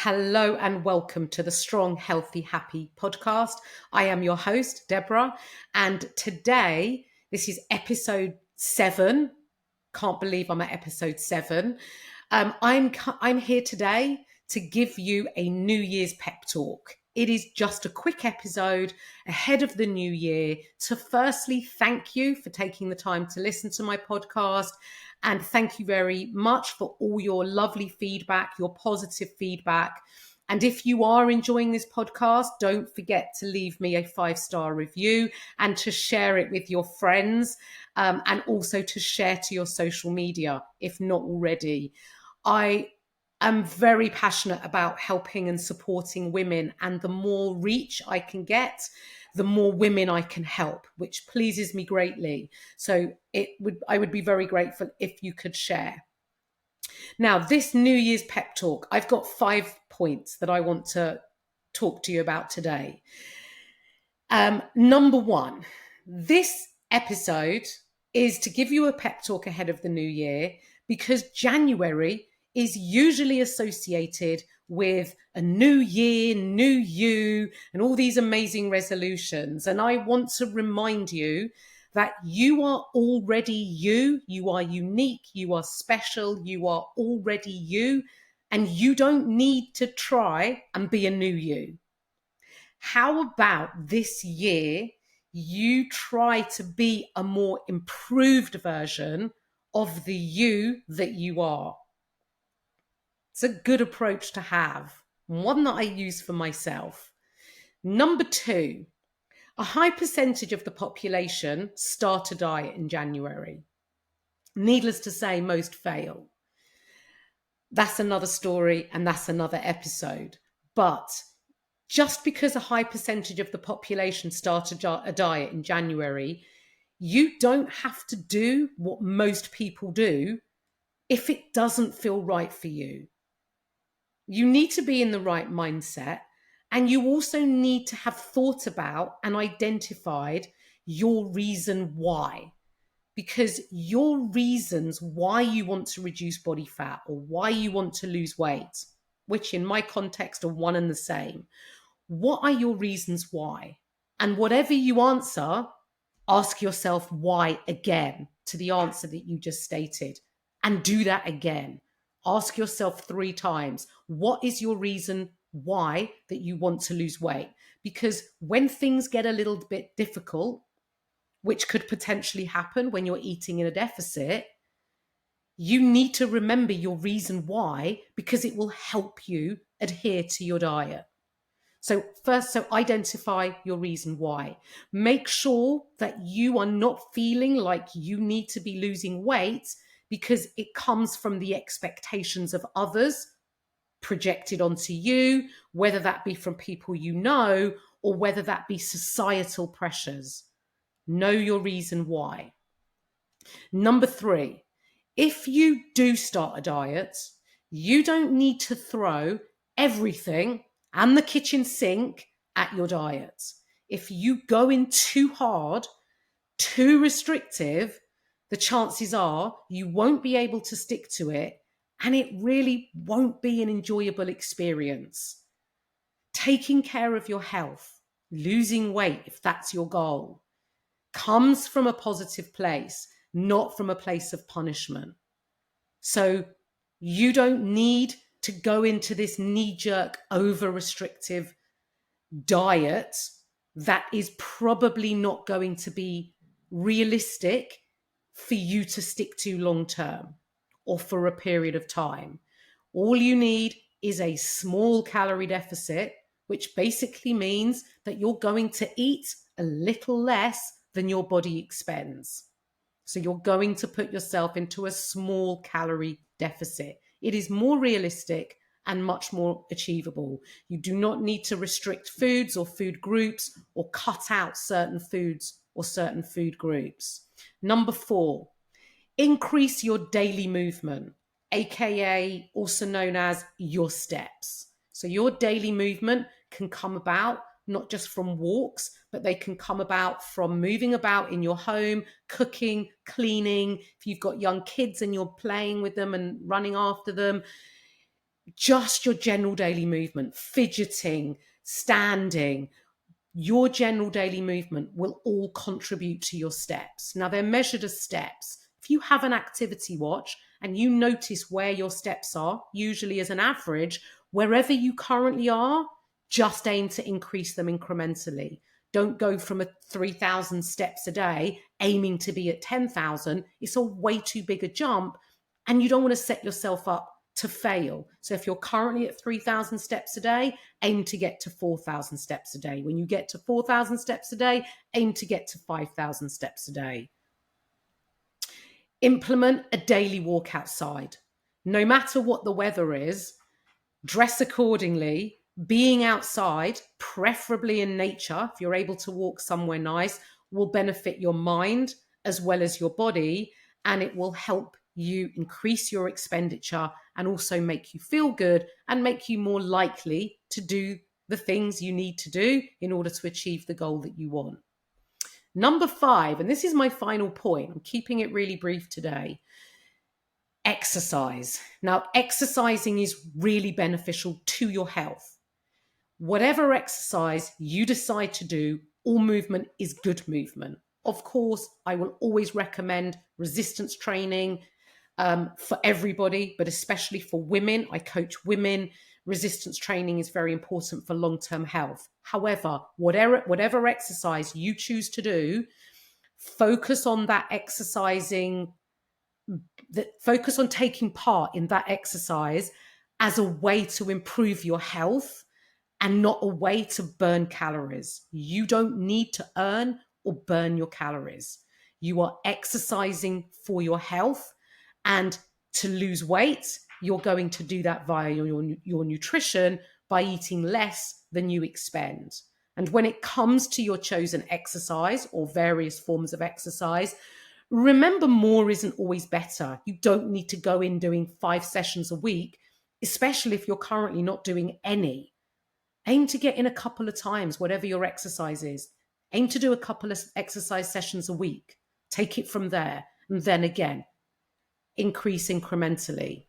Hello and welcome to the Strong, Healthy, Happy podcast. I am your host, Debra, and today, this is episode 7. Can't believe I'm at episode 7. I'm here today to give you a New Year's pep talk. It is just a quick episode ahead of the new year to firstly thank you for taking the time to listen to my podcast. And thank you very much for all your lovely feedback, your positive feedback. And if you are enjoying this podcast, don't forget to leave me a 5-star review and to share it with your friends, and also to share to your social media, if not already. I am very passionate about helping and supporting women, and the more reach I can get, the more women I can help, which pleases me greatly. So I would be very grateful if you could share. Now, this New Year's pep talk, I've got 5 points that I want to talk to you about today. Number 1, this episode is to give you a pep talk ahead of the new year, because January is usually associated with a new year, new you, and all these amazing resolutions. And I want to remind you that you are already you. You are unique. You are special. You are already you. And you don't need to try and be a new you. How about this year you try to be a more improved version of the you that you are? It's a good approach to have, one that I use for myself. Number 2, a high percentage of the population start a diet in January. Needless to say, most fail. That's another story and that's another episode. But just because a high percentage of the population start a diet in January, you don't have to do what most people do if it doesn't feel right for you. You need to be in the right mindset, and you also need to have thought about and identified your reason why. Because your reasons why you want to reduce body fat or why you want to lose weight, which in my context are one and the same. What are your reasons why? And whatever you answer, ask yourself why again to the answer that you just stated, and do that again. Ask yourself 3 times, what is your reason why that you want to lose weight? Because when things get a little bit difficult, which could potentially happen when you're eating in a deficit, you need to remember your reason why, because it will help you adhere to your diet. So first, identify your reason why. Make sure that you are not feeling like you need to be losing weight because it comes from the expectations of others projected onto you, whether that be from people you know or whether that be societal pressures. Know your reason why. Number 3, if you do start a diet, you don't need to throw everything and the kitchen sink at your diet. If you go in too hard, too restrictive, the chances are you won't be able to stick to it, and it really won't be an enjoyable experience. Taking care of your health, losing weight, if that's your goal, comes from a positive place, not from a place of punishment. So you don't need to go into this knee-jerk, over-restrictive diet that is probably not going to be realistic for you to stick to long-term or for a period of time. All you need is a small calorie deficit, which basically means that you're going to eat a little less than your body expends. So you're going to put yourself into a small calorie deficit. It is more realistic and much more achievable. You do not need to restrict foods or food groups or cut out certain foods or certain food groups. Number 4, increase your daily movement, aka also known as your steps. So your daily movement can come about not just from walks, but they can come about from moving about in your home, cooking, cleaning. If you've got young kids and you're playing with them and running after them, just your general daily movement, fidgeting, standing, your general daily movement will all contribute to your steps. Now, they're measured as steps. If you have an activity watch and you notice where your steps are, usually as an average, wherever you currently are, just aim to increase them incrementally. Don't go from 3,000 steps a day aiming to be at 10,000. It's a way too big a jump, and you don't want to set yourself up to fail. So if you're currently at 3,000 steps a day, aim to get to 4,000 steps a day. When you get to 4,000 steps a day, aim to get to 5,000 steps a day. Implement a daily walk outside. No matter what the weather is, dress accordingly. Being outside, preferably in nature, if you're able to walk somewhere nice, will benefit your mind as well as your body, and it will help you increase your expenditure and also make you feel good and make you more likely to do the things you need to do in order to achieve the goal that you want. Number 5, and this is my final point, I'm keeping it really brief today. Exercise. Now, exercising is really beneficial to your health. Whatever exercise you decide to do, all movement is good movement. Of course, I will always recommend resistance training for everybody, but especially for women. I coach women. Resistance training is very important for long-term health. However, whatever exercise you choose to do, focus on that exercising, focus on taking part in that exercise as a way to improve your health and not a way to burn calories. You don't need to earn or burn your calories. You are exercising for your health, and to lose weight, you're going to do that via your nutrition by eating less than you expend. And when it comes to your chosen exercise or various forms of exercise, remember, more isn't always better. You don't need to go in doing 5 sessions a week, especially if you're currently not doing any. Aim to get in a couple of times, whatever your exercise is. Aim to do a couple of exercise sessions a week. Take it from there. And then again, increase incrementally.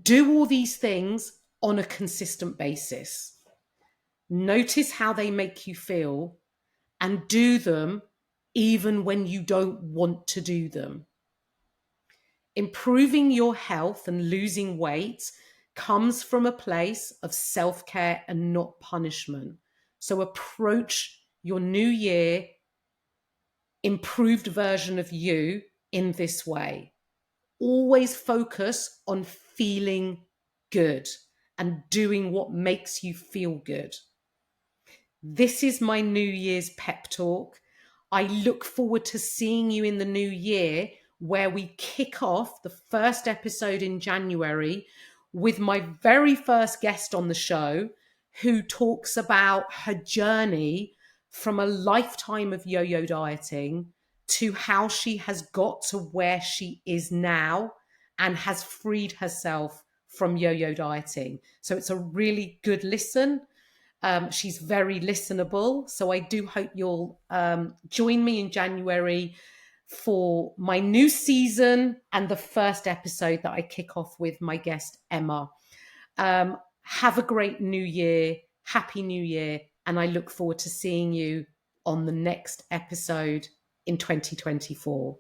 Do all these things on a consistent basis. Notice how they make you feel and do them even when you don't want to do them. Improving your health and losing weight comes from a place of self-care and not punishment. So approach your new year improved version of you in this way. Always focus on feeling good and doing what makes you feel good. This is my New Year's pep talk. I look forward to seeing you in the new year, where we kick off the first episode in January with my very first guest on the show, who talks about her journey from a lifetime of yo-yo dieting to how she has got to where she is now and has freed herself from yo-yo dieting. So it's a really good listen. She's very listenable. So I do hope you'll join me in January for my new season and the first episode that I kick off with my guest, Emma. Have a great new year. Happy New Year. And I look forward to seeing you on the next episode in 2024.